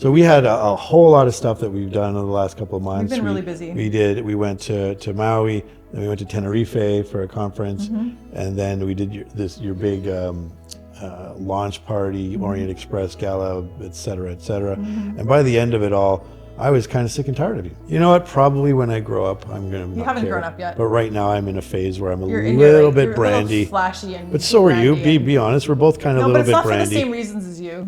So we had a whole lot of stuff that we've done in the last couple of months. We've been really busy. We did. We went to Maui, then we went to Tenerife for a conference, and then we did your big launch party, Orient Express, gala, et cetera, et cetera. And by the end of it all, I was kind of sick and tired of you. You know what? Probably when I grow up, I'm gonna. You haven't grown up yet. But right now, I'm in a phase where I'm a You're little bit you're brandy. A little flashy and. But so are you. brandy Be honest. We're both kind of a little bit brandy. No, but it's not for the same reasons as you.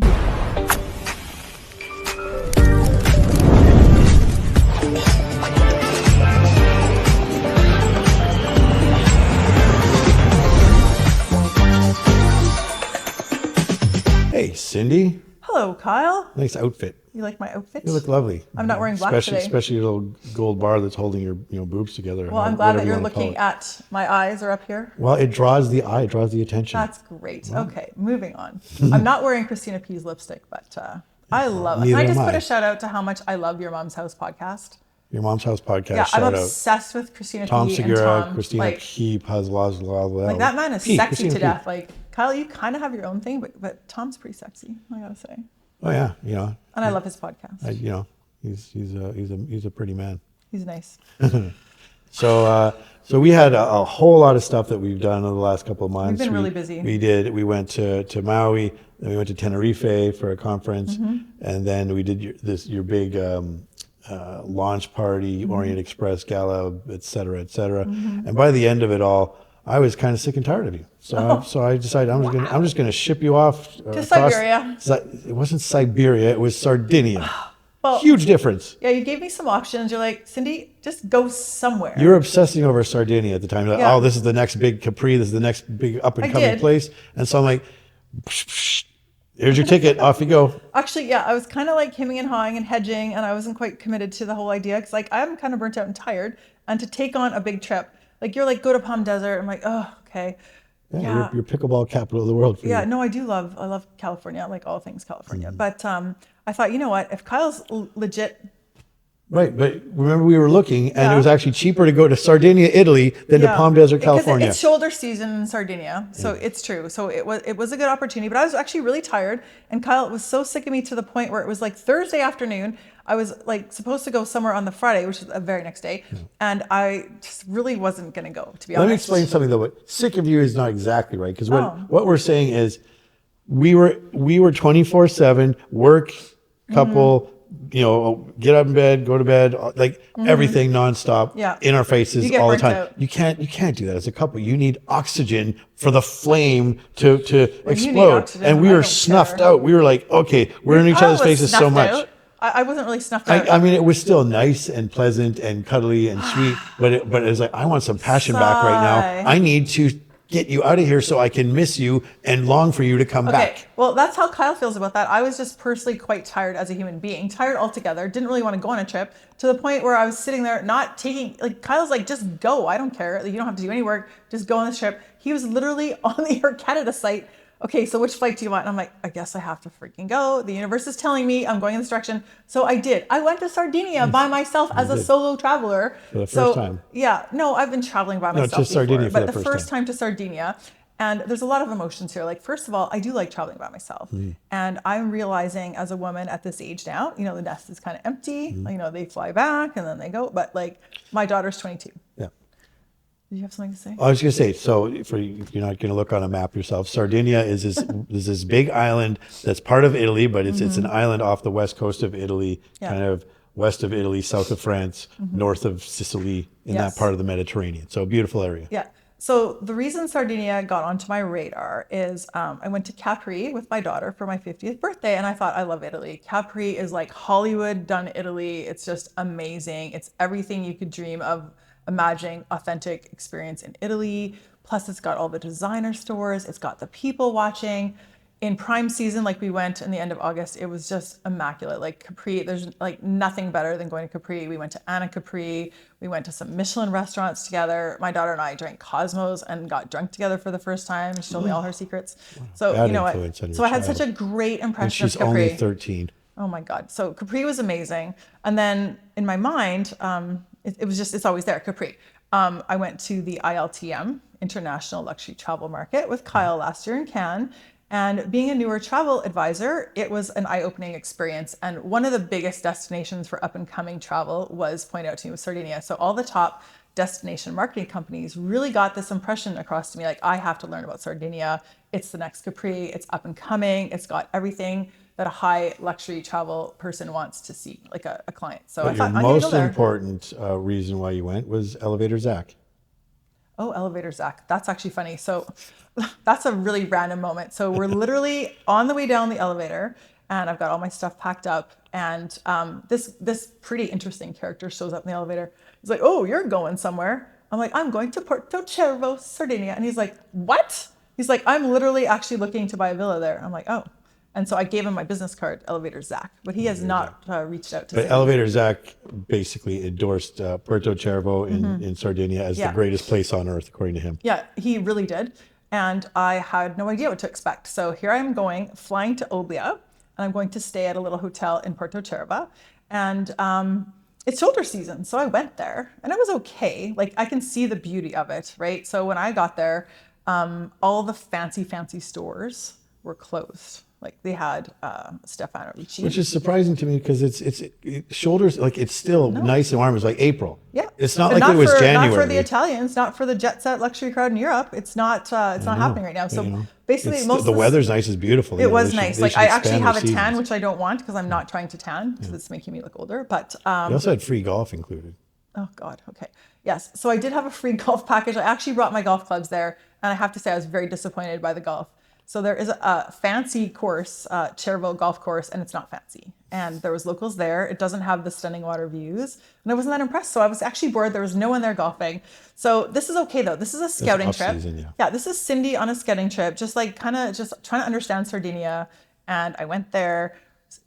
Hey, Cindy. Hello, Kyle. Nice outfit. You like my outfit? You look lovely. I'm not wearing black today. Especially your little gold bar that's holding your boobs together. Well, I'm glad that you're looking at my eyes are up here. Well, it draws the eye, it draws the attention. That's great. Well. Okay, moving on. I'm not wearing Christina P's lipstick, but I love it. Can I just put a shout out to how much I love Your Mom's House podcast? Your Mom's House podcast. Yeah, shout I'm obsessed with Christina Tom P. Segura, and Tom. Christina P. Like that man is sexy to death. Like Kyle, you kind of have your own thing, but Tom's pretty sexy. I gotta say. Oh yeah, And I love his podcast. He's a pretty man. He's nice. So we had a whole lot of stuff that we've done in the last couple of months. We've been really busy. We did. We went to Maui, then we went to Tenerife for a conference, and then we did your big launch party, Orient Express gala, et cetera, et cetera. And by the end of it all, I was kind of sick and tired of you. So I decided I'm just gonna ship you off to Siberia. It wasn't Siberia. It was Sardinia. Well, huge difference. Yeah, you gave me some options. You're like, Cindy, just go somewhere. You were obsessing over Sardinia at the time. Like, yeah. Oh, this is the next big Capri. This is the next big up and coming place. And so I'm like, here's your ticket. Off you go. Actually, yeah, I was kind of like hemming and hawing and hedging, and I wasn't quite committed to the whole idea because like I'm kind of burnt out and tired, and to take on a big trip, like you're like go to Palm Desert. I'm like, oh, okay. Yeah. You're pickleball capital of the world. For you. No, I love California. I like all things California. But I thought, you know what? If Kyle's legit. Right, but remember we were looking, and it was actually cheaper to go to Sardinia, Italy, than to Palm Desert, California. It's shoulder season in Sardinia, so it's true. So it was a good opportunity, but I was actually really tired, and Kyle was so sick of me to the point where it was like Thursday afternoon. I was like supposed to go somewhere on the Friday, which is the very next day, and I just really wasn't going to go, to be honest. Let me explain something though. But sick of you is not exactly right, because what we're saying is we were 24/7 work, couple. Get up in bed, go to bed, like everything nonstop, in our faces all the time. You can't do that as a couple. You need oxygen for the flame to explode. And we were snuffed out. We were like, okay, we're in each other's faces so much. I wasn't really snuffed out. I mean, it was still nice and pleasant and cuddly and sweet, but it was like, I want some passion back right now. I need to get you out of here so I can miss you and long for you to come back. Well, that's how Kyle feels about that. I was just personally quite tired as a human being, tired altogether, didn't really want to go on a trip, to the point where I was sitting there not taking, like Kyle's like, just go. I don't care. You don't have to do any work. Just go on this trip. He was literally on the Air Canada site. Okay, so which flight do you want? And I'm like, I guess I have to freaking go. The universe is telling me I'm going in this direction. So I did. I went to Sardinia by myself as a solo traveler. For the first time. Yeah, no, I've been traveling by myself to Sardinia before, for but the first time to Sardinia. And there's a lot of emotions here. Like, first of all, I do like traveling by myself. And I'm realizing as a woman at this age now, the nest is kind of empty. They fly back and then they go. But like, my daughter's 22. Yeah. Did you have something to say? I was going to say, so if you're not going to look on a map yourself, Sardinia is this big island that's part of Italy, but it's an island off the west coast of Italy, kind of west of Italy, south of France, north of Sicily, in that part of the Mediterranean. So a beautiful area. Yeah. So the reason Sardinia got onto my radar is I went to Capri with my daughter for my 50th birthday, and I thought, I love Italy. Capri is like Hollywood done Italy. It's just amazing. It's everything you could dream of imagining authentic experience in Italy. Plus it's got all the designer stores. It's got the people watching. In prime season, like we went in the end of August, it was just immaculate. Like Capri, there's like nothing better than going to Capri. We went to Anna Capri. We went to some Michelin restaurants together. My daughter and I drank Cosmos and got drunk together for the first time. She told me all her secrets. So you know what? So I had such a great impression of Capri. And she's only 13. Oh my God. So Capri was amazing. And then in my mind, it was just, it's always there, Capri. I went to the ILTM, International Luxury Travel Market, with Kyle last year in Cannes. And being a newer travel advisor, it was an eye-opening experience. And one of the biggest destinations for up-and-coming travel was pointed out to me was Sardinia. So all the top destination marketing companies really got this impression across to me, like, I have to learn about Sardinia. It's the next Capri. It's up and coming. It's got everything that a high luxury travel person wants to see, like a client. So I But your thought, I'm going to go most there. important reason why you went was Elevator Zach. Oh, elevator Zach. That's actually funny. So that's a really random moment. So we're literally on the way down the elevator and I've got all my stuff packed up. And this pretty interesting character shows up in the elevator. He's like, oh, you're going somewhere. I'm like, I'm going to Porto Cervo, Sardinia. And he's like, what? He's like, I'm literally actually looking to buy a villa there. I'm like, oh. And so I gave him my business card, Elevator Zach, but he has not reached out to But say. Elevator Zach basically endorsed Porto Cervo in Sardinia as the greatest place on earth, according to him. Yeah, he really did. And I had no idea what to expect. So here I am going, flying to Oblia, and I'm going to stay at a little hotel in Porto Cervo. And it's shoulder season. So I went there and it was okay. Like I can see the beauty of it, right? So when I got there, all the fancy stores were closed. Like they had Stefano Ricci. Which is surprising to me because it's shoulders, like it's still nice and warm. It's like April. Yeah. It's not But like it was January. Not for the Italians, not for the jet set luxury crowd in Europe. It's not happening right now. So basically most the weather's nice, it's beautiful. It was nice. Like I actually have a tan, seasons. which I don't want because I'm not trying to tan because it's making me look older. But You also had free golf included. oh God, okay. Yes. So I did have a free golf package. I actually brought my golf clubs there. And I have to say I was very disappointed by the golf. So there is a fancy course, Cervo golf course, and it's not fancy. And there was locals there. It doesn't have the stunning water views. And I wasn't that impressed. So I was actually bored. There was no one there golfing. So this is okay though. This is a scouting trip. Season, yeah, this is Cindy on a scouting trip, just like kind of just trying to understand Sardinia. And I went there.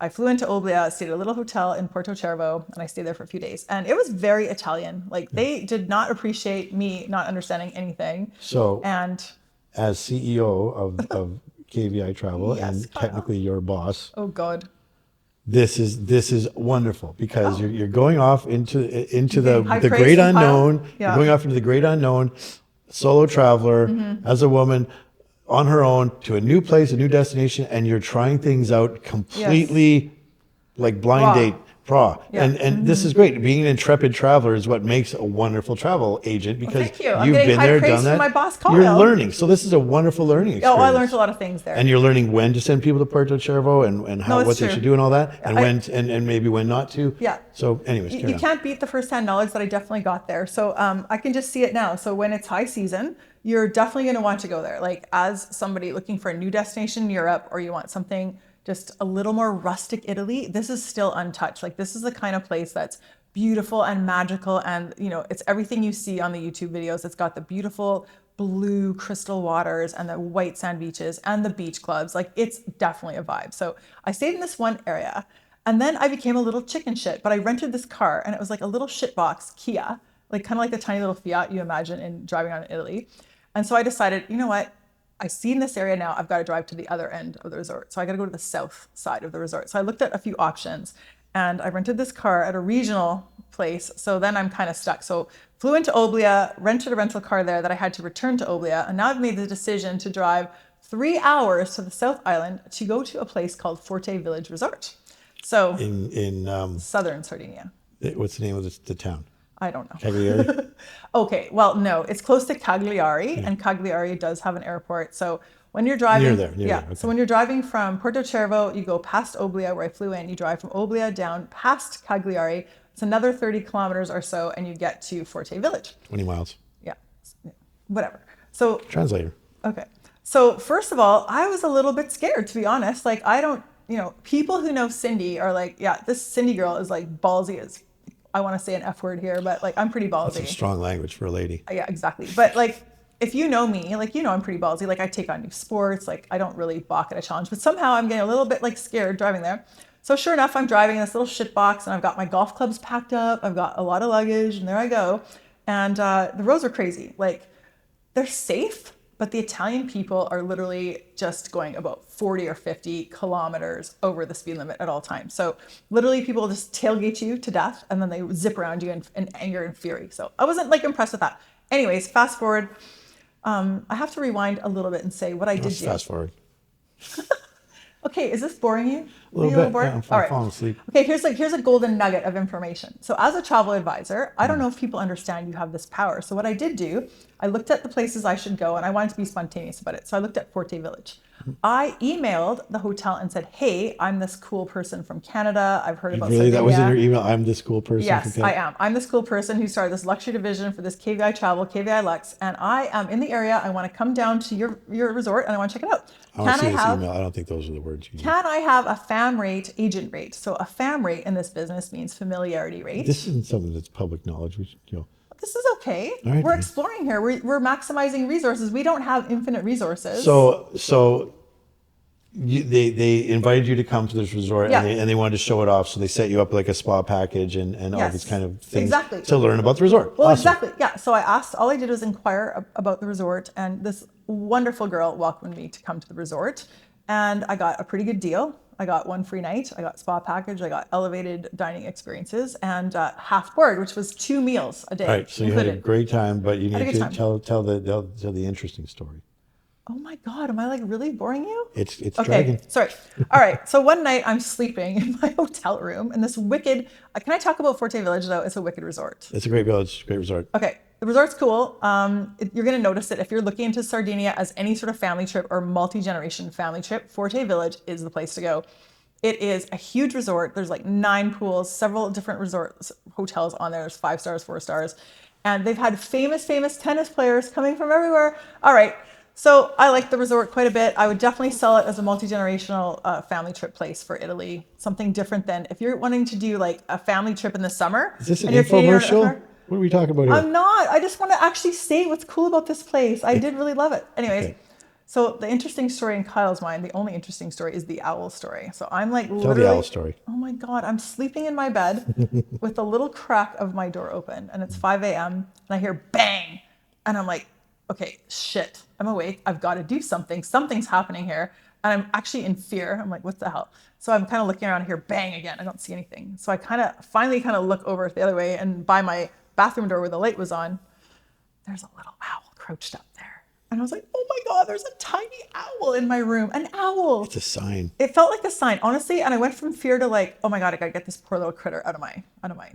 I flew into Oblia, stayed at a little hotel in Porto Cervo, and I stayed there for a few days. And it was very Italian. Like they did not appreciate me not understanding anything. So and as CEO of KVI Travel Yes, and technically your boss, oh God, this is wonderful because you're going off into the High great praise and unknown. pile. You're going off into the great unknown, solo traveler as a woman on her own to a new place, a new destination, and you're trying things out completely like blind date. Yeah. And this is great. Being an intrepid traveler is what makes a wonderful travel agent because thank you. I'm you've getting been high there, praise done that. from my boss, Kyle. You're learning. So this is a wonderful learning experience. Oh, I learned a lot of things there. And you're learning when to send people to Porto Cervo and how what they should do and all that, and when and maybe when not to. Yeah. So, anyways, you can't beat the first-hand knowledge that I definitely got there. So I can just see it now. So when it's high season, you're definitely going to want to go there. Like as somebody looking for a new destination in Europe, or you want something just a little more rustic Italy, this is still untouched. Like this is the kind of place that's beautiful and magical, and it's everything you see on the YouTube videos. It's got the beautiful blue crystal waters and the white sand beaches and the beach clubs. Like it's definitely a vibe. So I stayed in this one area, and then I became a little chicken shit. But I rented this car, and it was like a little shitbox Kia, like kind of like the tiny little Fiat you imagine in driving around in Italy. And so I decided, you know what? I see in this area now, I've got to drive to the other end of the resort. So I got to go to the south side of the resort. So I looked at a few options, and I rented this car at a regional place. So then I'm kind of stuck. So flew into Oblia, rented a rental car there that I had to return to Oblia. And now I've made the decision to drive 3 hours to the South Island to go to a place called Forte Village Resort. So in southern Sardinia. what's the name of the town? I don't know. Cagliari? Okay, well, no, it's close to Cagliari, and Cagliari does have an airport. So when you're driving, Near there. Okay. So when you're driving from Porto Cervo, you go past Oblia, where I flew in. You drive from Oblia down past Cagliari. It's another 30 kilometers or so, and you get to Forte Village. 20 miles. Yeah, whatever. So Translator. okay. So first of all, I was a little bit scared, to be honest. Like I don't, people who know Cindy are like, yeah, this Cindy girl is like ballsy as. I want to say an F word here, but like I'm pretty ballsy. That's some strong language for a lady. Yeah, exactly. But like, if you know me, like, I'm pretty ballsy. Like I take on new sports. Like I don't really balk at a challenge, but somehow I'm getting a little bit like scared driving there. So sure enough, I'm driving this little shit box, and I've got my golf clubs packed up. I've got a lot of luggage, and there I go. And the roads are crazy. Like they're safe, but the Italian people are literally just going about 40 or 50 kilometers over the speed limit at all times. So literally people just tailgate you to death, and then they zip around you in anger and fury. So I wasn't like impressed with that. Anyways, fast forward. I have to rewind a little bit and say what I did do. Fast forward. Okay, is this boring you? A little Are you bit. bored? Yeah, I'm All right. falling asleep. Okay, here's a golden nugget of information. So as a travel advisor, I don't know if people understand you have this power. So what I did do, I looked at the places I should go and I wanted to be spontaneous about it. So I looked at Forte Village. I emailed the hotel and said, "Hey, I'm this cool person from Canada. I've heard about Really, that was in your Sardinia. email. I'm this cool person from Yes, I Canada. am. I'm this cool person who started this luxury division for this KVI Travel, KVI Lux, and I am in the area. I want to come down to your resort and I want to check it out. I want Can to see I this have email. I don't think those are the words you used. can I have a FAM rate, agent rate? So a FAM rate in this business means familiarity rate. This isn't something that's public knowledge. We should, This is okay. All right, We're then. exploring here. We're maximizing resources. We don't have infinite resources. So they invited you to come to this resort, Yeah. and they wanted to show it off. So they set you up like a spa package and all Yes, these kind of things exactly. to learn about the resort. Well, Awesome. exactly. Yeah. So I asked, all I did was inquire about the resort, and this wonderful girl welcomed me to come to the resort. And I got a pretty good deal. I got 1 free night. I got spa package. I got elevated dining experiences and half board, which was 2 meals a day. All right, so you had a great time, but you Had a need good to time. tell the interesting story. Oh my God, am I like really boring you? It's Okay, dragging. sorry. All right, so one night I'm sleeping in my hotel room in this wicked, can I talk about Forte Village though? It's a wicked resort. It's a great village, great resort. Okay, the resort's cool. You're gonna notice it if you're looking into Sardinia as any sort of family trip or multi-generation family trip, Forte Village is the place to go. It is a huge resort. There's like 9 pools, several different resorts, hotels on there. There's 5 stars, 4 stars. And they've had famous tennis players coming from everywhere. All right. So I like the resort quite a bit. I would definitely sell it as a multi-generational family trip place for Italy. Something different than if you're wanting to do like a family trip in the summer. Is this an and you're Canadian or infomercial? whatever. What are we talking about here? I'm not. I just want to actually say what's cool about this place. I did really love it. Anyways, Okay. so the interesting story in Kyle's mind, the only interesting story is the owl story. So I'm like Tell literally. the owl story. Oh my God, I'm sleeping in my bed with the little crack of my door open and it's 5 a.m. and I hear bang. And I'm like, okay, shit, I'm awake. I've got to do something. Something's happening here. And I'm actually in fear. I'm like, what the hell? So I'm kind of looking around here, bang again. I don't see anything. So I finally look over the other way and by my bathroom door where the light was on, there's a little owl crouched up there. And I was like, oh my God, there's a tiny owl in my room. An owl. It's a sign. It felt like a sign, honestly. And I went from fear to like, oh my God, I gotta get this poor little critter out of my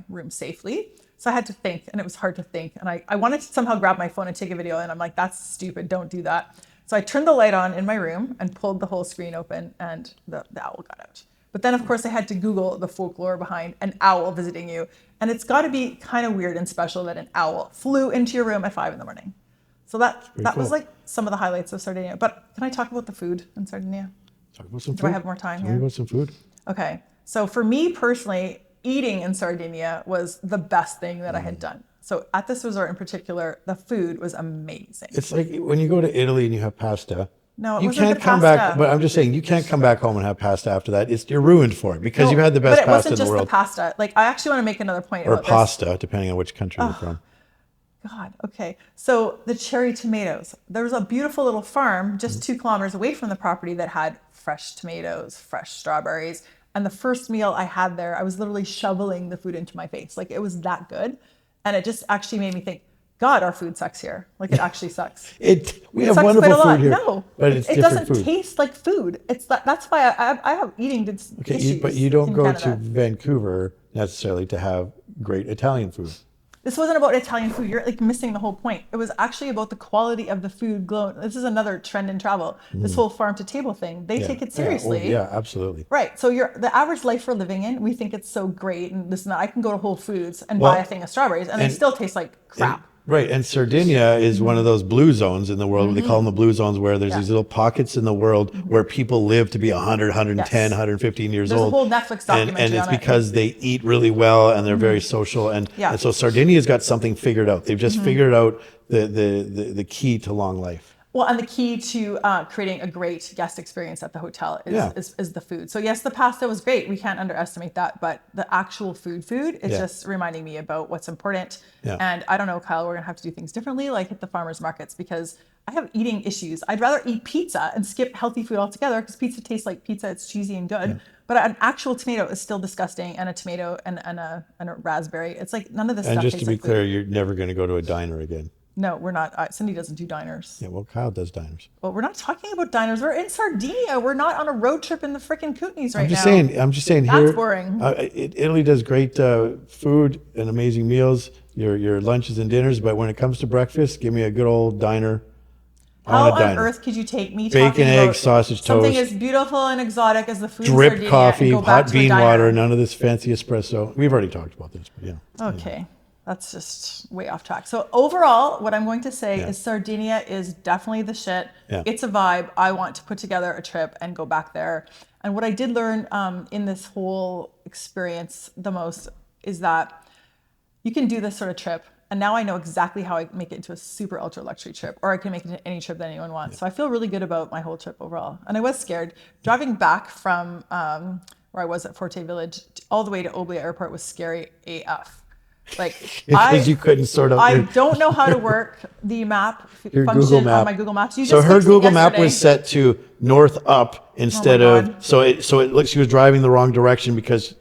room safely. So I had to think, and it was hard to think. And I wanted to somehow grab my phone and take a video, and I'm like, that's stupid, don't do that. So I turned the light on in my room and pulled the whole screen open, and the owl got out. But then, of course, I had to Google the folklore behind an owl visiting you. And it's got to be kind of weird and special that an owl flew into your room at 5 a.m. So that cool. was like some of the highlights of Sardinia. But can I talk about the food in Sardinia? Talk about some food. Do I have more time Tell here? me about some food. Okay. So for me personally, eating in Sardinia was the best thing that I had done. So at this resort in particular, the food was amazing. It's like when you go to Italy and you have pasta. No, it you wasn't can't the come pasta. back. But I'm just saying, you can't come back home and have pasta after that. You're ruined for it because No, you've had the best but it pasta wasn't in the just world, the pasta. Like I actually want to make another point or about pasta, depending on which country you're from. this. God, okay. So the cherry tomatoes. There was a beautiful little farm just 2 kilometers away from the property that had fresh tomatoes, fresh strawberries. And the first meal I had there, I was literally shoveling the food into my face. Like it was that good. And it just actually made me think, God, our food sucks here. Like it actually sucks. We It have sucks wonderful quite a lot. food here, No, but it's it different doesn't food. taste like food. It's that's why I have eating Okay, issues. but you don't in go Canada. to Vancouver necessarily to have great Italian food. This wasn't about Italian food. You're like missing the whole point. It was actually about the quality of the food. This is another trend in travel. This whole farm to table thing. They take it seriously. Yeah, absolutely. Right. So the average life we're living in, we think it's so great and this and that. I can go to Whole Foods and Well, buy a thing of strawberries and they and- still taste like crap. Right, and Sardinia is one of those blue zones in the world. They call them the blue zones, where there's Yeah. these little pockets in the world where people live to be 100, 110, Yes. 115 years There's a old. whole Netflix documentary and it's on it. because they eat really well and they're very social. Yeah. And so Sardinia's got something figured out. They've just figured out the key to long life. Well, and the key to creating a great guest experience at the hotel Yeah. is the food. So yes, the pasta was great. We can't underestimate that. But the actual food is Yeah. just reminding me about what's important. Yeah. And I don't know, Kyle, we're going to have to do things differently, like hit the farmers markets, because I have eating issues. I'd rather eat pizza and skip healthy food altogether because pizza tastes like pizza. It's cheesy and good. But an actual tomato is still disgusting, and a tomato and a raspberry. It's like none of this And stuff just tastes to be like clear, food. you're never going to go to a diner again. No, we're not. Cindy doesn't do diners. Yeah, well, Kyle does diners. Well, we're not talking about diners. We're in Sardinia. We're not on a road trip in the freaking Kootenays right I'm just now. saying. I'm just saying. That's Here, boring. Italy does great food and amazing meals. Your lunches and dinners, but when it comes to breakfast, give me a good old diner. How On a on diner. earth could you take me Bacon, talking eggs, about sausage something toast, as beautiful and exotic as the food in drip Sardinia coffee, and go back hot to a bean diner? water, none of this fancy espresso. We've already talked about this, but yeah. Okay, that's just way off track. So overall, what I'm going to say Yeah. is Sardinia is definitely the shit. Yeah. It's a vibe. I want to put together a trip and go back there. And what I did learn in this whole experience the most is that you can do this sort of trip. And now I know exactly how I make it into a super ultra luxury trip, or I can make it into any trip that anyone wants. So I feel really good about my whole trip overall. And I was scared. Driving back from where I was at Forte Village all the way to Oblea Airport was scary AF. Like Because you couldn't sort of. I don't know how to work the map Your function Google Map. on my Google Maps. You So just her fixed it Google Map yesterday. was set to north up instead God. of so it looked she was driving the wrong direction because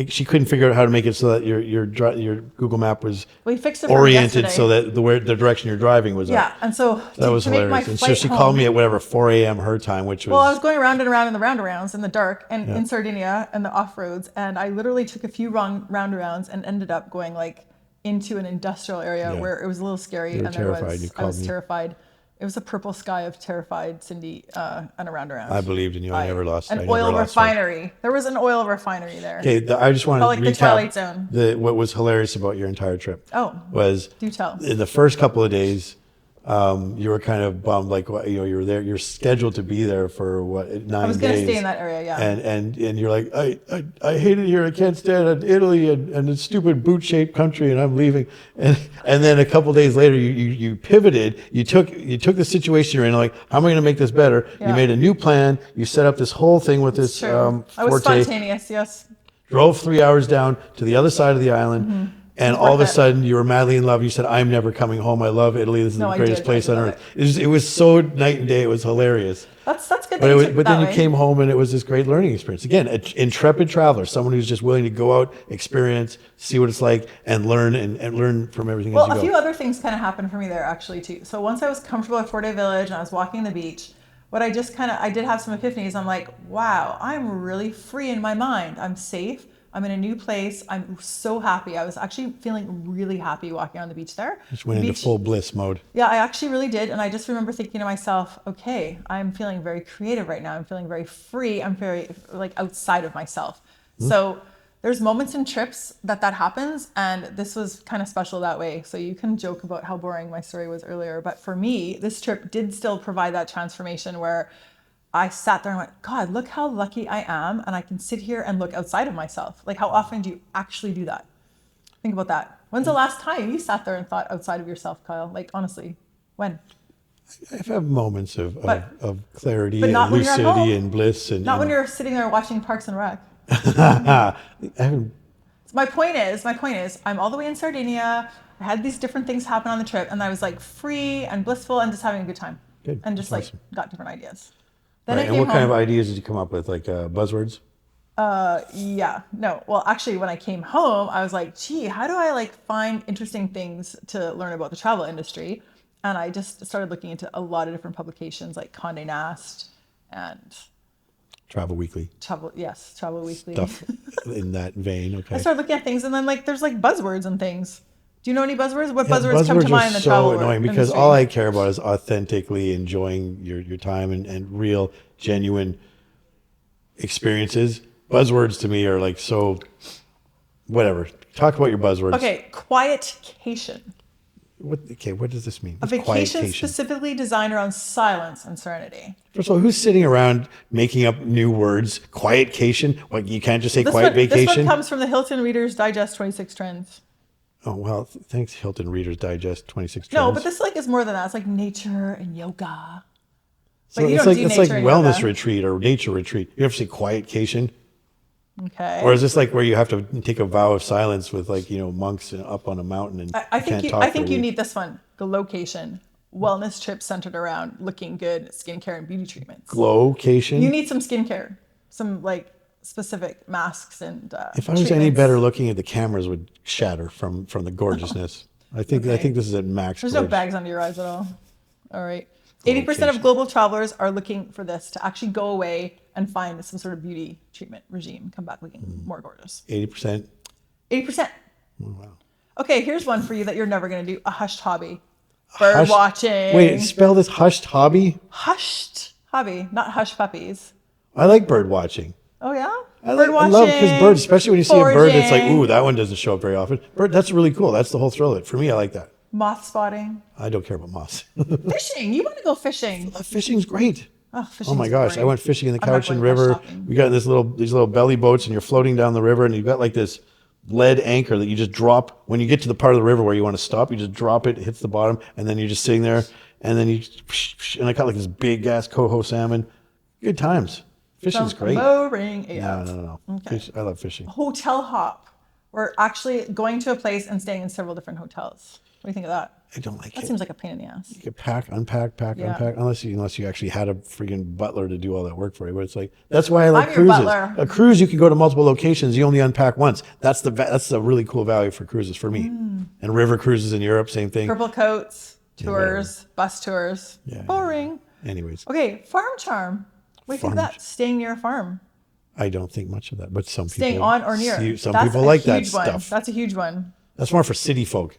she couldn't figure out how to make it so that your Google Map was We fixed it for me oriented yesterday. so that the direction you're driving was Yeah, up. and so That was to make my hilarious. And so flight she home, called me at whatever 4 a.m. her time, which was well, I was going around and around in the roundarounds in the dark and in Sardinia and the off roads, and I literally took a few wrong roundarounds and ended up going like into an industrial area Yeah. where it was a little scary, You were and terrified. You I called was me. terrified. It was a purple sky of terrified Cindy and a roundaround. I believed in you. I never lost. I An never oil lost hope. refinery. There was an oil refinery there. Okay, I just want to Felt like the Twilight Zone. recap what was hilarious about your entire trip. Oh, Was do tell. in the first couple of days, you were kind of bummed, like you were there. You're scheduled to be there for 9 days. I was going to stay in that area, yeah. And you're like, I hate it here. I can't stand Italy and the stupid boot shaped country, and I'm leaving. And then a couple of days later, you pivoted. You took the situation you're in, like, how am I going to make this better? Yeah. You made a new plan. You set up this whole thing with this True. I was Forte. spontaneous, yes. Drove 3 hours down to the other side of the island. Mm-hmm. And all of a sudden, you were madly in love. You said, "I'm never coming home. I love Italy. This is No, the I greatest did. place I on love earth." It was so night and day. It was hilarious. That's good. But, that you took but then that you way. came home, and it was this great learning experience. Again, an intrepid traveler, someone who's just willing to go out, experience, see what it's like, and learn learn from everything Well, as you a go. few other things kind of happened for me there actually too. So once I was comfortable at Forte Village and I was walking the beach, what I did have some epiphanies. I'm like, wow, I'm really free in my mind. I'm safe. I'm in a new place. I'm so happy. I was actually feeling really happy walking on the beach there. Just went The into beach- full bliss mode. Yeah, I actually really did. And I just remember thinking to myself, okay, I'm feeling very creative right now. I'm feeling very free. I'm very like outside of myself. So there's moments in trips that happens. And this was kind of special that way. So you can joke about how boring my story was earlier. But for me, this trip did still provide that transformation where I sat there and went, God, look how lucky I am. And I can sit here and look outside of myself. Like, how often do you actually do that? Think about that. When's the last time you sat there and thought outside of yourself, Kyle? Like, honestly, when? I have moments of clarity but and not when you're at home. lucidity and bliss. And Not when you're sitting there watching Parks and Rec. I haven't. My point is, I'm all the way in Sardinia. I had these different things happen on the trip, and I was like free and blissful and just having a good time. Good. And just That's like awesome. got different ideas. Then Right. I And came what kind of home. ideas did you come up with? Like buzzwords? Yeah, no. Well, actually, when I came home, I was like, gee, how do I like find interesting things to learn about the travel industry? And I just started looking into a lot of different publications like Condé Nast and Travel Weekly. Travel Weekly. Stuff in that vein. Okay. I started looking at things, and then like there's like buzzwords and things. Do you know any buzzwords? What Yeah, buzzwords come to are mind in the so travel annoying because industry? all I care about is authentically enjoying your time and real, genuine experiences. Buzzwords to me are like so whatever. Talk about your buzzwords. Okay, quietcation. What does this mean? A What's vacation quietcation? specifically designed around silence and serenity. First of all, who's sitting around making up new words? Quietcation? What, you can't just say quiet This vacation? one comes from the Hilton Reader's Digest 26 Trends. Oh, well, thanks, Hilton Reader's Digest 26 No, Trends. but this like is more than that. It's like nature and yoga. So But you it's don't like do it's like nature and wellness yoga. retreat or nature retreat. You ever say quietcation? Okay. Or is this like where you have to take a vow of silence with like, monks up on a mountain and I think can't you talk I for think a you week? need this one. Glowcation. Wellness trips centered around looking good, skincare and beauty treatments. Glowcation? You need some skincare, some like specific masks and If I was any treatments. better looking, the cameras would shatter from the gorgeousness. I think this is at max. There's no bags under your eyes at all. All right. 80% Glowcation. of global travelers are looking for this to actually go away and find some sort of beauty treatment regime, come back looking more gorgeous. 80%. 80%. Oh, wow. Okay, here's one for you that you're never going to do. A hushed hobby. Bird watching. Wait, spell this hushed hobby? Hushed hobby, not hush puppies. I like bird watching. Oh, yeah? I love because birds, especially when you see a bird that's like, ooh, that one doesn't show up very often. Bird, that's really cool. That's the whole thrill of it. For me, I like that. Moth spotting. I don't care about moths. Fishing. You want to go fishing. Fishing's great. Oh, Oh my gosh, great. I went fishing in the I'm not Cowichan going River. shopping. We got these little belly boats, and you're floating down the river, and you've got like this lead anchor that you just drop when you get to the part of the river where you want to stop. You just drop it, it hits the bottom, and then you're just sitting there, and then and I caught like this big ass coho salmon. Good times. Fishing's Sounds great. boring. No. Okay. I love fishing. Hotel hop. We're actually going to a place and staying in several different hotels. What do you think of that? I don't like That it. seems like a pain in the ass. You can pack, unpack, Yeah. unpack. Unless you actually had a freaking butler to do all that work for you. But it's like that's why I like I'm your cruises. butler. A cruise you can go to multiple locations. You only unpack once. That's the really cool value for cruises for me. And river cruises in Europe, same thing. Purple coats, whatever. tours, bus tours. Yeah. Boring. Anyways, Okay, farm charm. What do you think of Farm that? Staying near a farm. I don't think much of that, but some Staying people on or near. Some That's people a like that huge one. stuff. That's a huge one. That's more for city folk.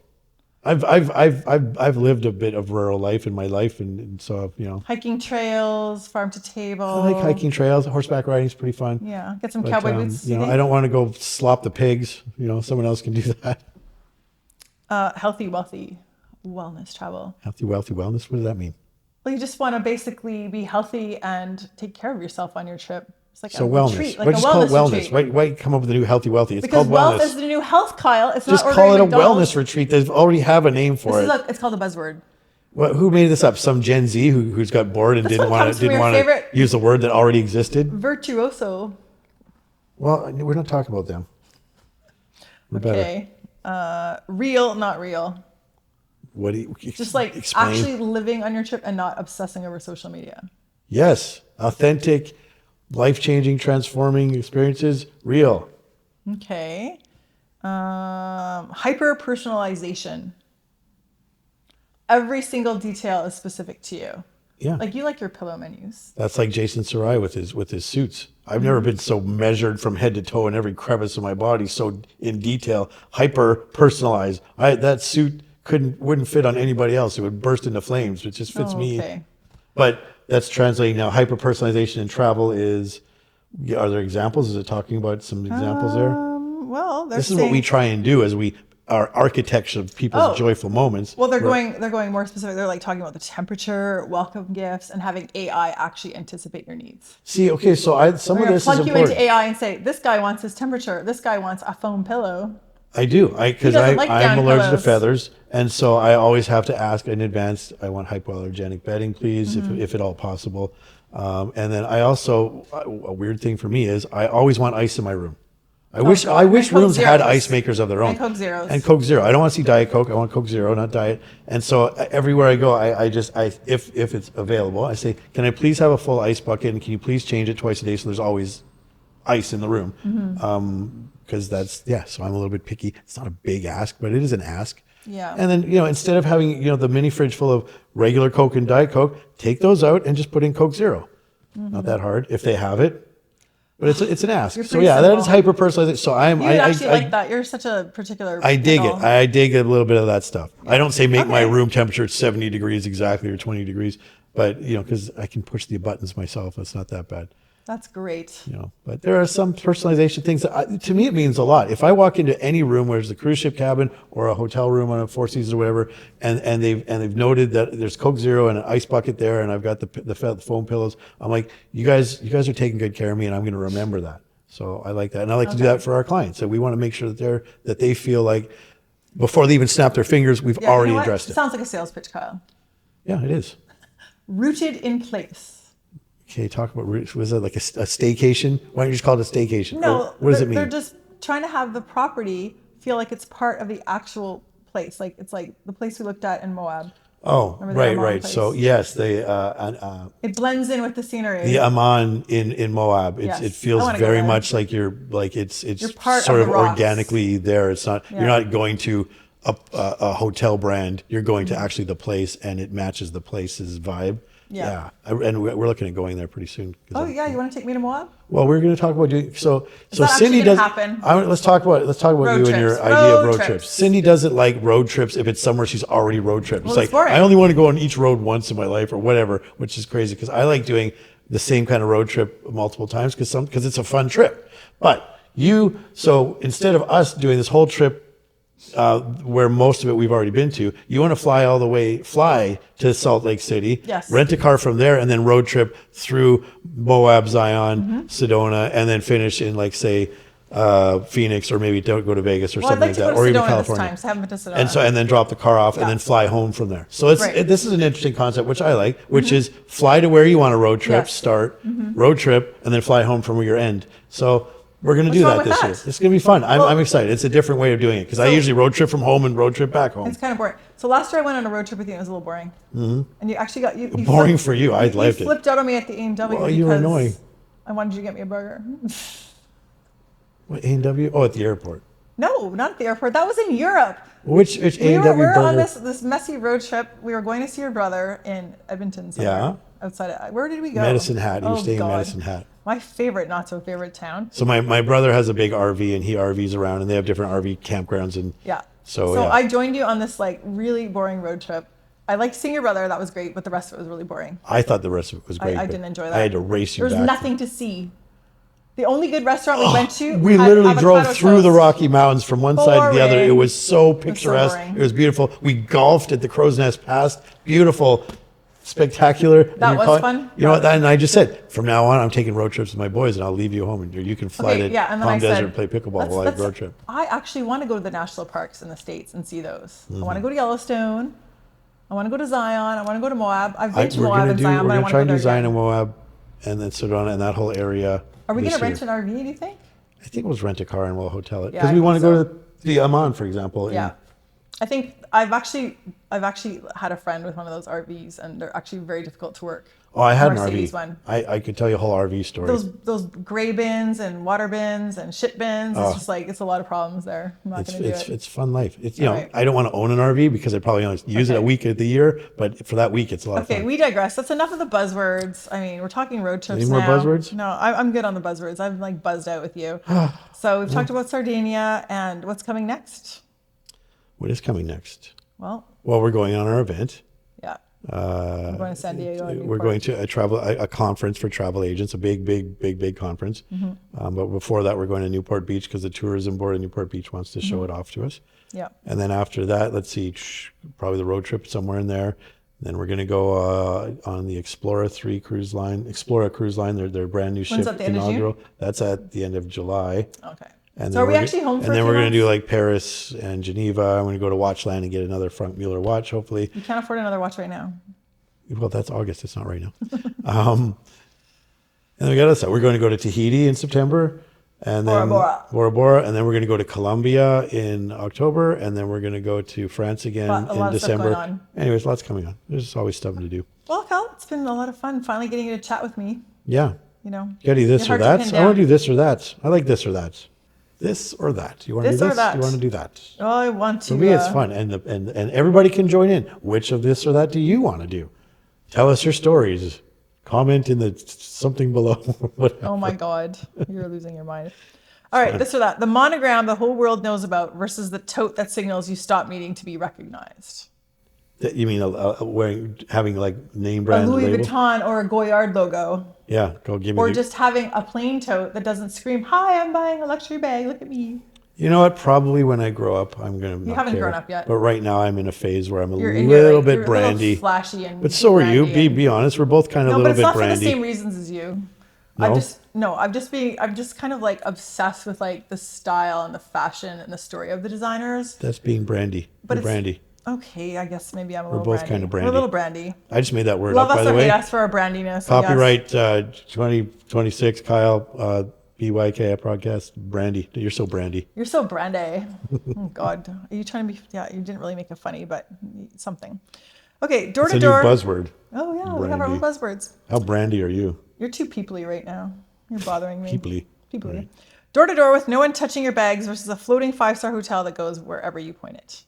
I've lived a bit of rural life in my life, and so Hiking trails, farm to table. I like hiking trails. Horseback riding is pretty fun. Yeah, get some But, cowboy boots. I don't want to go slop the pigs. Someone else can do that. Healthy, wealthy, wellness travel. Healthy, wealthy, wellness. What does that mean? Well, you just want to basically be healthy and take care of yourself on your trip. It's like So a wellness. retreat, like Why a just call it wellness wellness? retreat. Why come up with a new healthy, wealthy? It's Because called wealth wellness. is the new health, Kyle. It's Just not call it ordering a McDonald's. wellness retreat. They already have a name for it. It's called a buzzword. Who made this up? Some Gen Z who's got bored and This didn't one want comes from to your favorite- use the word that already existed. Virtuoso. Well, we're not talking about them. We're better. Okay. Real, not real. What do you Just like explain? actually living on your trip and not obsessing over social media. Yes, authentic, life-changing, transforming experiences. Real. Okay. Hyper-personalization. Every single detail is specific to you. Yeah. Like you like your pillow menus. That's like Jason Sarai with his suits. I've never been so measured from head to toe in every crevice of my body, so in detail, hyper personalized. That suit wouldn't fit on anybody else. It would burst into flames. It just fits me. Okay. But that's translating now. Hyper personalization in travel is. Are there examples? Is it talking about some examples there? Well, they're This is what we try and do as we are architects of people's joyful moments. Well, they're going more specific. They're like talking about the temperature, welcome gifts, and having AI actually anticipate your needs. See, okay, so some of They're gonna this is plug you important. into AI and say, this guy wants his temperature. This guy wants a foam pillow. I do, because doesn't like I'm down allergic to pillows. feathers, and so I always have to ask in advance. I want hypoallergenic bedding, please, if at all possible. And then I also a weird thing for me is I always want ice in my room. I wish God. And Coke rooms had Zeros. ice makers of their own. And Coke Zeros. And Coke Zero. I don't want to see Diet Coke. I want Coke Zero, not Diet. And so everywhere I go, if it's available, I say, can I please have a full ice bucket, and can you please change it twice a day so there's always ice in the room? Because so I'm a little bit picky. It's not a big ask, but it is an ask. Yeah. And then, instead of having, the mini fridge full of regular Coke and Diet Coke, take those out and just put in Coke Zero. Not that hard if they have it. But it's an ask. You're So pretty yeah, that is simple. hyper personalization. So You would actually like that. You're such a particular. I dig it. animal. I dig a little bit of that stuff. I don't say make my Okay. room temperature 70 degrees exactly or 20 degrees, but because I can push the buttons myself. It's not that bad. That's great. But there are some personalization things that to me it means a lot. If I walk into any room where there's a cruise ship cabin or a hotel room on a Four Seasons or whatever, and they've noted that there's Coke Zero and an ice bucket there, and I've got the foam pillows, I'm like, you guys are taking good care of me, and I'm going to remember that. So I like that, and I like to do that for our clients. So we want to make sure that they feel like before they even snap their fingers, we've Yeah, already you know what? addressed it. Sounds like a sales pitch, Kyle. Yeah, it is. Rooted in place. Okay, talk about was it like a staycation? Why don't you just call it a staycation? No, Or what does it mean? They're just trying to have the property feel like it's part of the actual place. Like it's like the place we looked at in Moab. Oh, Remember the right, Amman right. place? So yes, It blends in with the scenery. the Amman in Moab. Yes. It I feels wanna go very there. much like it's You're part sort of of the rocks. organically there. It's not Yeah. you're not going to a hotel brand. You're going to actually the place, and it matches the place's vibe. Yeah. And we're looking at going there pretty soon. Oh yeah, you want to take me to Moab? Well, we're going to talk about doing so. So that Cindy actually does. gonna happen? Let's talk about Road you and your trips. idea of Road road trips. trips. Cindy doesn't like road trips if it's somewhere she's already road tripped. Well, It's it's like boring. I only want to go on each road once in my life or whatever, which is crazy because I like doing the same kind of road trip multiple times because it's a fun trip. But so instead of us doing this whole trip where most of it we've already been to, you want to fly to Salt Lake City, Yes. rent a car from there, and then road trip through Moab, Zion, Sedona, and then finish in like say Phoenix, or maybe don't go to Vegas or Well, I'd something like to like that, go to or even Sedona California. this time, so I haven't been to Sedona. And then drop the car off and then fly home from there. So Right. this is an interesting concept, which I like, which is fly to where you want to road trip, Yes. start, road trip, and then fly home from where your end. So we're going to What's do wrong that with this that? year. It's going to be fun. I'm excited. It's a different way of doing it because I usually road trip from home and road trip back home. It's kind of boring. So last year I went on a road trip with you and it was a little boring. And you actually got you Boring for you. I liked it. You flipped out on me at the A&W. Well, you were because annoying. I wanted you to get me a burger. What, A&W? Oh, at the airport. No, not at the airport. That was in Europe. Which A&W We were burger? on this messy road trip. We were going to see your brother in Edmonton somewhere. Yeah. Outside where did we go? Medicine Hat. You were Oh, staying God. in Medicine Hat. My favorite, not so favorite town. So my brother has a big RV and he RVs around and they have different RV campgrounds and Yeah. So yeah. I joined you on this like really boring road trip. I liked seeing your brother. That was great, but the rest of it was really boring. I thought the rest of it was great. I but didn't enjoy that. I had to race you There was back. nothing to see. The only good restaurant we went to, We had literally drove avocado through the toast. Rocky Mountains from one side to the other. It Boring. was so picturesque. boring. It was beautiful. We golfed at the Crow's Nest Pass. Beautiful, spectacular. And That you're was calling- fun? You know what? And I just said, from now on, I'm taking road trips with my boys, and I'll leave you home, and you can fly to and then Palm I Desert said, and play pickleball while I road trip. I actually want to go to the national parks in the States and see those. I Mm-hmm. want to go to Yellowstone. I want to go to Zion. I want to go to Moab. I've We're been to Moab gonna and do. Zion, We're but I gonna want try to and go do there Zion again. and Moab, and then Sedona and that whole area. Are we this going to year. rent an RV, do you think? I think we'll rent a car and we'll hotel it Yeah, because I we think want to so. go to the Amman, for example. Yeah. I think I've actually had a friend with one of those RVs, and they're actually very difficult to work. Oh, I had an Mercedes RV. one. I could tell you a whole RV story. Those gray bins and water bins and shit bins. It's just like it's a lot of problems there. I'm not going to do it. It's fun life. It's Right. I don't want to own an RV because I probably only use it a week of the year, but for that week it's a lot of Okay, fun. we digress. That's enough of the buzzwords. I mean, we're talking road trips Any more now. buzzwords? No, I'm good on the buzzwords. I'm like buzzed out with you. So we've talked about Sardinia and what's coming next. What is coming next? Well, Well, we're going on our event. yeah. We're going to San Diego. and We're Newport. going to a conference for travel agents, a big conference. Mm-hmm. But before that, we're going to Newport Beach because the tourism board of Newport Beach wants to Mm-hmm. show it off to us. Yeah. And then after that, let's see, probably the road trip somewhere in there. Then we're going to go on the Explora cruise line. Their brand new ship When's that, the end of June? inaugural. That's at the end of July. Okay. And So then are we we're actually home for And a then few we're going to do months? like Paris and Geneva. I'm going to go to Watchland and get another Frank Mueller watch, hopefully. You can't afford another watch right now. Well, that's August. It's not right now. And then we got other stuff. We're going to go to Tahiti in September, and then Bora Bora, and then we're going to go to Colombia in October, and then we're going to go to France again A lot in of stuff December. going on. Anyways, lots coming on. There's always stuff to do. Well, Cal, it's been a lot of fun finally getting you to chat with me. Yeah. You know, Getty, this You're or hard to that. pin I want to down. do this or that. I like this or that. This or that. You want to do This or this? that. You want to do that? Oh, I want to. For me, it's fun, and everybody can join in. Which of this or that do you want to do? Tell us your stories. Comment in the something below. Whatever. Oh my God, you're losing your mind. All right, this or that. The monogram the whole world knows about versus the tote that signals you stop needing to be recognized. You mean having like name A brand Louis label? Vuitton or a Goyard logo. Yeah, go give me. Or just having a plain tote that doesn't scream, "Hi, I'm buying a luxury bag. Look at me." You know what? Probably when I grow up, I'm gonna. You haven't grown up yet. But right now, I'm in a phase where I'm a You're little bit you're brandy. A little flashy and. But so are you. brandy Be honest. We're both kind of No, a but little it's bit not for the brandy. same reasons as you. No? I'm just kind of like obsessed with like the style and the fashion and the story of the designers. That's being brandy. But We're brandy. Okay, I guess maybe I'm a We're little both brandy. kind of We're brandy. a little brandy. I just made that word Love up, us by or the hate way. us for our brandiness. Copyright 2026, Kyle, BYK podcast, brandy. You're so brandy. You're so brandy. Oh God, are you trying to be? Yeah, you didn't really make it funny, but something. Okay, door It's to a new door. buzzword. Oh yeah, we have our own Brandy. buzzwords. How brandy are you? You're too peoply right now. You're bothering me. Peoply. Peoply. Right. Door to door with no one touching your bags versus a floating 5-star hotel that goes wherever you point it.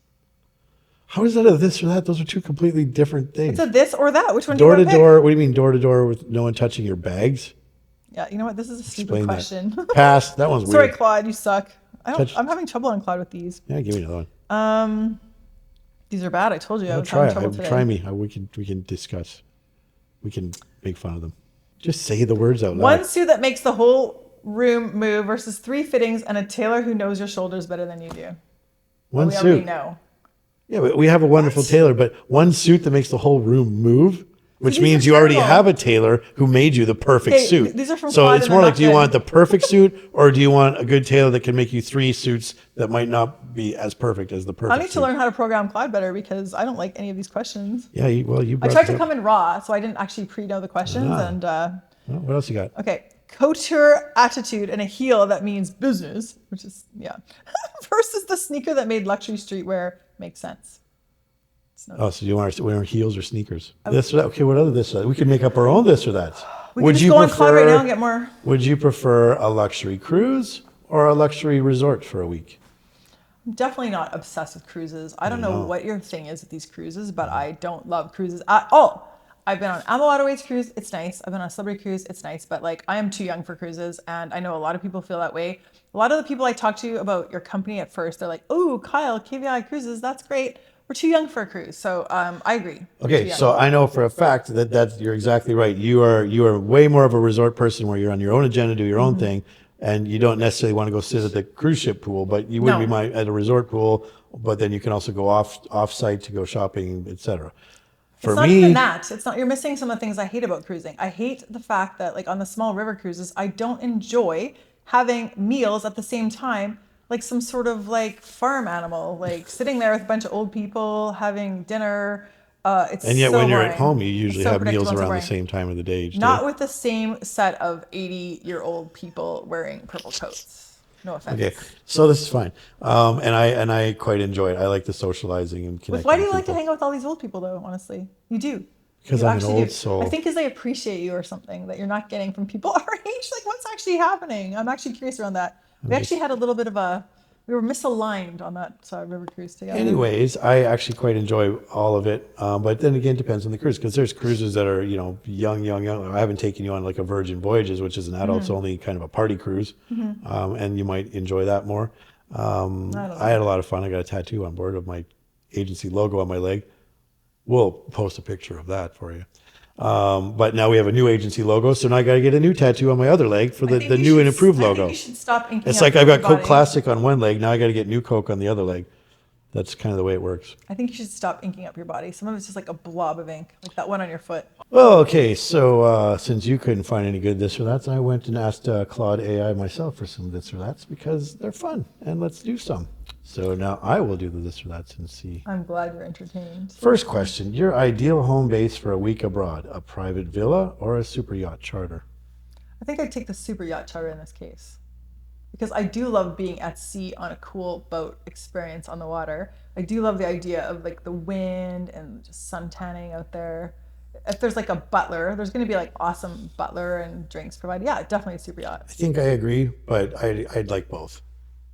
How is that a this or that? Those are two completely different things. It's a this or that. Which one do you Door want to to pick? door. What do you mean door to door with no one touching your bags? Yeah, you know what? This is a stupid Explain question. that. Pass. That one's Sorry, weird. Claude, you suck. Touch. I'm having trouble on Claude with these. Yeah, give me another one. These are bad. I told you I was Try having trouble it. today. Try me. We can discuss. We can make fun of them. Just say the words out loud. One suit that makes the whole room move versus 3 fittings and a tailor who knows your shoulders better than you do. One we suit. already know. Yeah, but we have a wonderful tailor, but one suit that makes the whole room move, which these means are you already terrible. have a tailor who made you the perfect Okay, suit. these are from So Claude it's and more they're like, not do you good. want the perfect suit, or do you want a good tailor that can make you 3 suits that might not be as perfect as the perfect I need to suit? learn how to program Claude better because I don't like any of these questions. Yeah, you I brought tried it to up. come in raw, so I didn't actually pre-know the questions. Ah. And Well, what else you got? okay, couture attitude and a heel that means business, which is versus the sneaker that made luxury streetwear makes sense. Oh, so you want to wear heels or sneakers? This or that? Okay, what other this or that? We could make up our own this or that. We can just go on Claude right now and get more. Would you prefer a luxury cruise or a luxury resort for a week? I'm definitely not obsessed with cruises. I don't know what your thing is with these cruises, but I don't love cruises at all. I've been on Amma Waterways cruise, it's nice. I've been on a celebrity cruise, it's nice. But like, I am too young for cruises, and I know a lot of people feel that way. A lot of the people I talk to about your company at first, they're like, "Oh, Kyle, KVI cruises, that's great. We're too young for a cruise." So I agree. Okay, so I know for a fact that you're exactly right. You are way more of a resort person where you're on your own agenda, do your own thing, and you don't necessarily want to go sit at the cruise ship pool, but you wouldn't No. be at a resort pool. But then you can also go off site to go shopping, etc. For It's not me, even that. It's not. You're missing some of the things I hate about cruising. I hate the fact that, like, on the small river cruises, I don't enjoy having meals at the same time, like some sort of like farm animal, like sitting there with a bunch of old people having dinner. It's and yet so when you're boring. at home, you It's usually so have meals predictable and so around the boring. same time of the day each day. Not with the same set of 80-year-old people wearing purple coats. No offense. Okay, so this is fine, and I quite enjoy it. I like the socializing and connecting. Why do you with like to people. hang out with all these old people, though? Honestly, you do. Because You I'm an actually old do. soul. I think because they appreciate you or something that you're not getting from people our age. Like, what's actually happening? I'm actually curious around that. We actually had a little bit of we were misaligned on that river cruise together. Anyways, I actually quite enjoy all of it, but then again, it depends on the cruise because there's cruises that are young. I haven't taken you on like a Virgin Voyages, which is an adults only kind of a party cruise, and you might enjoy that more. I had a lot of fun. I got a tattoo on board of my agency logo on my leg. We'll post a picture of that for you. But now we have a new agency logo, so now I got to get a new tattoo on my other leg for the new and improved I logo. think you should stop inking It's up like I've your got Coke body. Classic on one leg, now I got to get new Coke on the other leg. That's kind of the way it works. I think you should stop inking up your body. Some of it's just like a blob of ink, like that one on your foot. Well, okay, so since you couldn't find any good this or that's, I went and asked Claude AI myself for some this or that's because they're fun, and let's do some. So now I will do the this or that's and see. I'm glad you're entertained. First question, your ideal home base for a week abroad, a private villa or a super yacht charter? I think I'd take the super yacht charter in this case. Because I do love being at sea on a cool boat experience on the water. I do love the idea of like the wind and just sun tanning out there. If there's like a butler, there's going to be like awesome butler and drinks provided. Yeah, definitely a super yacht. I think I agree, but I'd like both.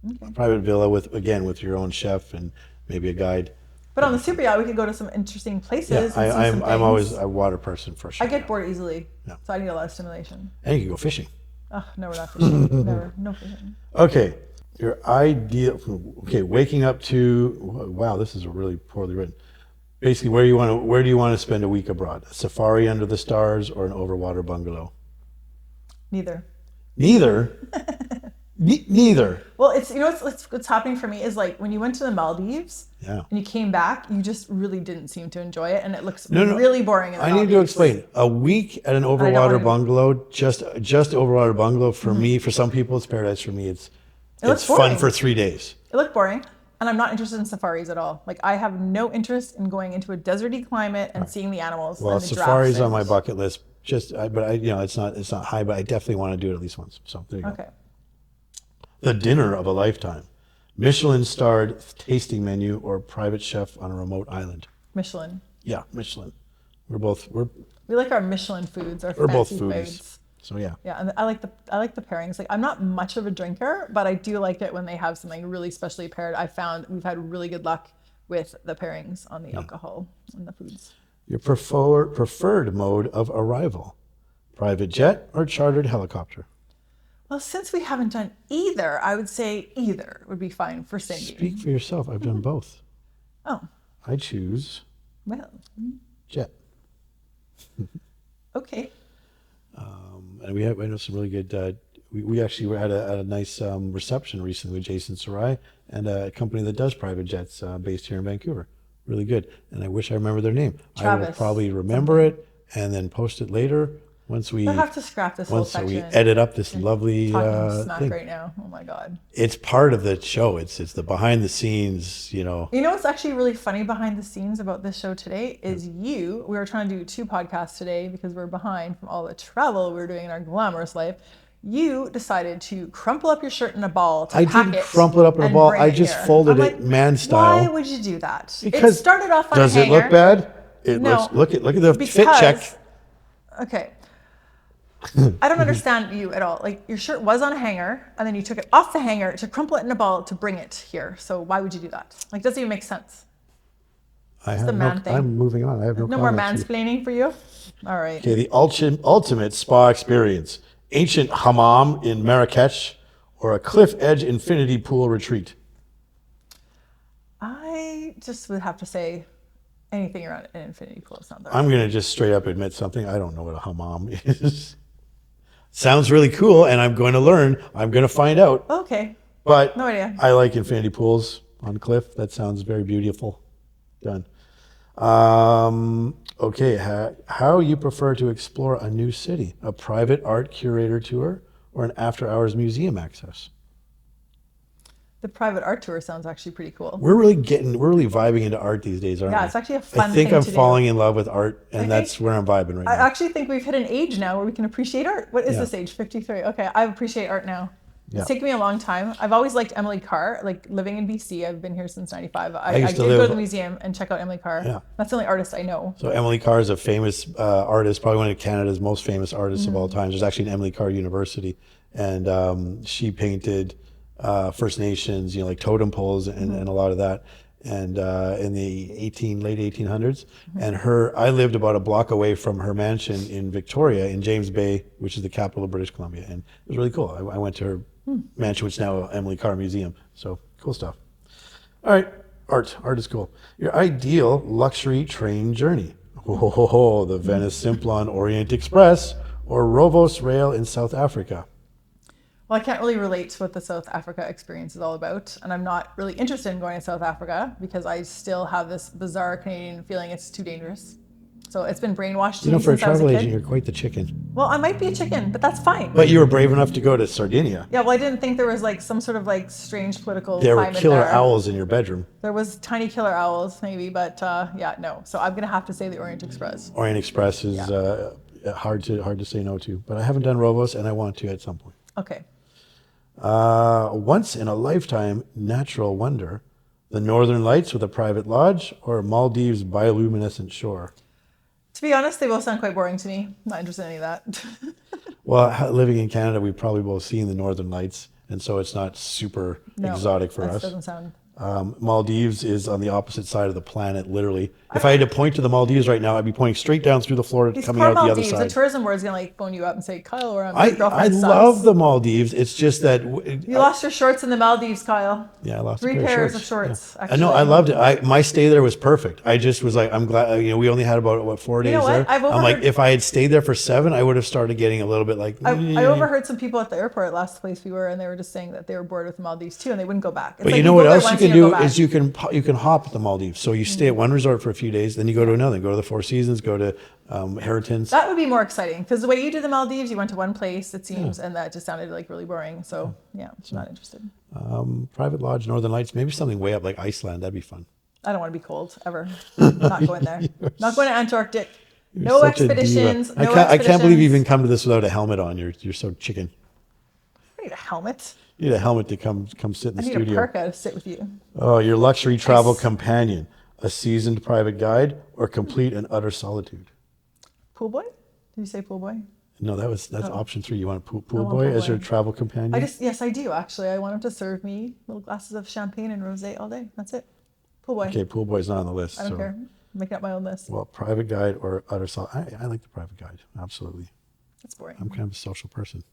Okay. A private villa with your own chef and maybe a guide. But on the super yacht, we could go to some interesting places. Yeah, and see I'm some always things. a water person for sure. I get bored easily, Yeah. so I need a lot of stimulation. And you can go fishing. Oh, no, we're not fishing. Never, no fishing. Okay, your ideal. Okay, waking up to. Wow, this is really poorly written. Basically, where do you want to spend a week abroad? A safari under the stars or an overwater bungalow? Neither. Neither. Neither. Well, it's what's happening for me is like when you went to the Maldives Yeah. and you came back, you just really didn't seem to enjoy it, and it looks No. really boring. In the I need to Maldives. explain. A week at an wanna overwater go. bungalow, just overwater bungalow for me. For some people, it's paradise. For me, it's looks fun boring. for 3 days. It looked boring, and I'm not interested in safaris at all. Like I have no interest in going into a deserty climate and seeing the animals. Well, and the safari's giraffes on my and- bucket list. It's not high, but I definitely want to do it at least once. So there you go. Okay. The dinner of a lifetime, Michelin-starred tasting menu or private chef on a remote island. Michelin. Yeah, Michelin. We're We like our Michelin foods, our both fancy foodies. foods. So yeah. Yeah, and I like the pairings. Like I'm not much of a drinker, but I do like it when they have something really specially paired. We've had really good luck with the pairings on the alcohol and the foods. Your preferred mode of arrival, private jet or chartered helicopter? Well, since we haven't done either, I would say either would be fine for Cindy. Speak for yourself. I've done both. Oh, I choose well, jet. okay. And I know some really good. We actually were at a nice reception recently with Jason Sarai and a company that does private jets based here in Vancouver. Really good. And I wish I remember their name. I will Travis. probably remember it and then post it later once we We'll have to scrap this whole once section. we edit up this lovely Talking smack thing. right now. Oh my God. It's part of the show. It's the behind the scenes. You know what's actually really funny behind the scenes about this show today is we were trying to do 2 podcasts today because we're behind from all the travel we were doing in our glamorous life. You decided to crumple up your shirt in a ball to I pack didn't it crumple it up in a and ball. bring I it just here. folded I'm it like, man style. Why would you do that? Because it started off on does a it look hanger. bad? It No. looks. Look at the Because- fit check. Okay. I don't understand you at all. Like your shirt was on a hanger and then you took it off the hanger to crumple it in a ball to bring it here. So why would you do that? Like it doesn't even make sense. I the man thing. I'm moving on. I have No more comments here. mansplaining for you? All right. Okay, the ultimate spa experience: ancient hammam in Marrakech or a cliff edge infinity pool retreat. I just would have to say anything around an infinity pool sounds I'm gonna just straight up admit something. I don't know what a hammam is. Sounds really cool, and I'm going to learn. I'm going to find out. Okay. But No idea. I like infinity pools on cliff. That sounds very beautiful. Done. Okay, how you prefer to explore a new city? A private art curator tour or an after-hours museum access? The private art tour sounds actually pretty cool. We're really vibing into art these days, aren't we? Yeah, it's actually a fun I think thing I'm to do. falling in love with art, and I that's where I'm vibing right I now. actually think we've hit an age now where we can appreciate art. What is Yeah. this age? 53. Okay, I appreciate art now. Yeah. It's taken me a long time. I've always liked Emily Carr. Like living in BC, I've been here since 95. I used did to go live- to the museum and check out Emily Carr. Yeah. That's the only artist I know. So Emily Carr is a famous artist, probably one of Canada's most famous artists of all Mm-hmm. time. There's actually an Emily Carr University, and she painted First Nations, like totem poles and a lot of that, and in the late 1800s. And I lived about a block away from her mansion in Victoria, in James Bay, which is the capital of British Columbia, and it was really cool. I went to her mansion, which is now Emily Carr Museum. So cool stuff. All right, art is cool. Your ideal luxury train journey: the Venice Simplon Orient Express or Rovos Rail in South Africa. Well, I can't really relate to what the South Africa experience is all about. And I'm not really interested in going to South Africa because I still have this bizarre Canadian feeling it's too dangerous. So it's been brainwashed to me For a since I was a travel kid. agent, you're quite the chicken. Well, I might be a chicken, but that's fine. But you were brave enough to go to Sardinia. Yeah, well, I didn't think there was like some sort of like strange political There were climate killer there. owls in your bedroom. There was tiny killer owls, maybe, but yeah, no. So I'm gonna have to say the Orient Express. Orient Express is hard to say no to. But I haven't done Rovos, and I want to at some point. Okay. Once in a lifetime natural wonder: the Northern Lights with a private lodge or Maldives bioluminescent shore. To be honest, they both sound quite boring to me. Not interested in any of that. Well, living in Canada, we've probably both seen the Northern Lights, and so it's not super exotic for that us. doesn't sound. Maldives is on the opposite side of the planet, literally. If I had to point to the Maldives right now, I'd be pointing straight down through the floor, These coming poor out the other Maldives, the side. tourism board's gonna like phone you up and say, Kyle, we're on I your girlfriend sucks. love the Maldives. It's just that You lost your shorts in the Maldives, Kyle. I lost a 3 pair pairs of of shorts. Yeah. I know, I loved it. My stay there was perfect. I just was like, I'm glad. We only had about 4 days know what? there. I've I'm like, overheard- if I had stayed there for 7, I would have started getting a little bit like. I overheard some people at the airport last place we were, and they were just saying that they were bored with the Maldives too, and they wouldn't go back. It's But like you know go what there else you once can and you'll do go back. is you can hop the Maldives. So you stay at one resort for a few days, then you go to another. Go to the Four Seasons, go to Harrington's. That would be more exciting because the way you did the Maldives, you went to one place, it seems, and that just sounded like really boring. So yeah, I'm not interested. Private lodge, Northern Lights, maybe something way up like Iceland. That'd be fun. I don't want to be cold ever. Not going there. Not going to Antarctic. No Such a diva. expeditions. I can't believe you even come to this without a helmet on. You're so chicken. I need a helmet. You need a helmet to come sit in the I need studio. a parka to sit with you. Oh, your luxury travel companion, a seasoned private guide, or complete and utter solitude. Pool boy? Did you say pool boy? No, that's option 3. You want a pool want boy pool as your boy. travel companion? Yes, I do actually. I want him to serve me little glasses of champagne and rosé all day. That's it. Pool boy. Okay, pool boy's not on the list. I don't So, care. Make up my own list. well, private guide or utter solitude. I like the private guide. Absolutely. That's boring. I'm kind of a social person.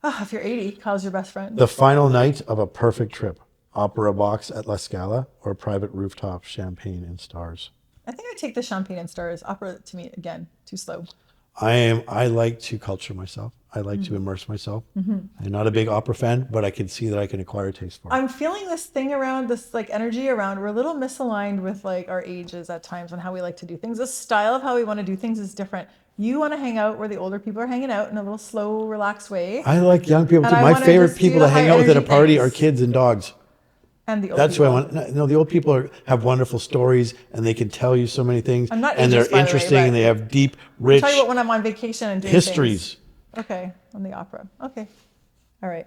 If you're 80, Kyle's your best friend. The final night of a perfect trip. Opera box at La Scala or private rooftop champagne and stars. I think I take the champagne and stars. Opera to me again too slow. I like to culture myself. I like to immerse myself. I'm not a big opera fan, but I can see that I can acquire a taste for it. I'm feeling this thing around this like energy around. We're a little misaligned with like our ages at times on how we like to do things. The style of how we want to do things is different. You want to hang out where the older people are hanging out in a little slow, relaxed way. I like young people And too. I My wanna favorite just people do to hang high out with at a energy party things. are kids and dogs. And the old That's people. what I want. No, the old people have wonderful stories and they can tell you so many things. I'm not and they're ageist, by the way, interesting and but they have deep, I'll rich tell you what when I'm on vacation and doing histories. things. Okay, on the opera. Okay, all right,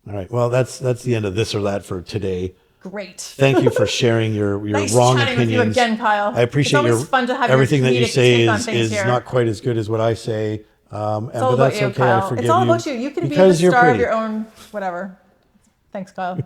All right. Well, that's the end of this or that for today. great. Thank you for sharing your Nice wrong chatting with opinions. you again, Kyle. I appreciate It's always fun to have everything your that you comedic say take on is things here. not quite as good as what I say. It's but all about that's you, okay. I Kyle. forgive It's all you about you. You can be the because you're star of pretty. your own whatever. Thanks, Kyle.